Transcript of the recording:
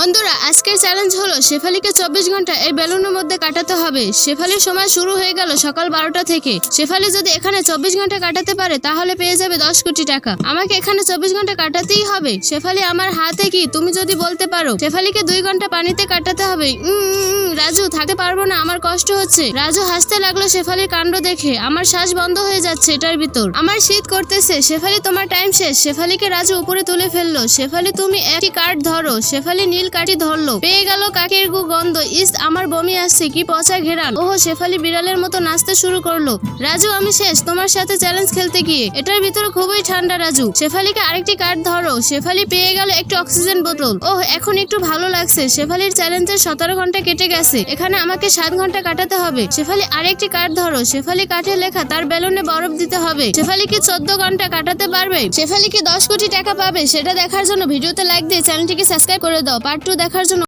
বন্ধুরা, আজকের চ্যালেঞ্জ হলো শেফালিকে 24 ঘন্টা এই বেলুনের মধ্যে কাটাতে হবে। শেফালির সময় শুরু হয়ে গেল সকাল 12টা থেকে। শেফালি যদি এখানে 24 ঘন্টা কাটাতে পারে তাহলে পেয়ে যাবে 10 কোটি টাকা। আমাকে এখানে 24 ঘন্টা কাটাতেই হবে। শেফালি আমার হাতে কি তুমি যদি বলতে পারো। শেফালিকে 2 ঘন্টা পানিতে কাটাতে হবে। রাজু থাকতে পারবো না, আমার কষ্ট হচ্ছে। রাজু হাসতে লাগলো শেফালির কাণ্ড দেখে। আমার শ্বাস বন্ধ হয়ে যাচ্ছে এটার ভিতর। আমার শীত করতেছে। শেফালি তোমার টাইম শেষ। শেফালিকে রাজু উপরে তুলে ফেললো। শেফালি তুমি একটি কার্ড ধরো। শেফালি নীল কাঠি ধরলো। পেয়ে গেল কাকের গু গন্ধ। ইস, আমার বমি আসছে, কি পচা ঘেরান। ওহ, শেফালি বিড়ালের মতো নাচতে শুরু করলো। রাজু আমি শেষ তোমার সাথে চ্যালেঞ্জ খেলতে গিয়ে। এটার ভিতরে খুবই ঠান্ডা। রাজু শেফালিকে আরেকটি কার্ড ধরো। শেফালি পেয়ে গেল একটি অক্সিজেন বোতল। ওহ, এখন একটু ভালো লাগছে। শেফালির চ্যালেঞ্জের 17 ঘন্টা কেটে গেছে। এখানে আমাকে 7 ঘন্টা কাটাতে হবে। শেফালি আরেকটি কার্ড ধরো। শেফালি কাঠে লেখা তার বেলুনে বরফ দিতে হবে। শেফালি কি 14 ঘন্টা কাটাতে পারবে? শেফালি কি 10 কোটি টাকা পাবে? সেটা দেখার জন্য ভিডিওতে লাইক দিয়ে চ্যানেলটিকে সাবস্ক্রাইব করে দাও। পার্ট 2 দেখার জন্য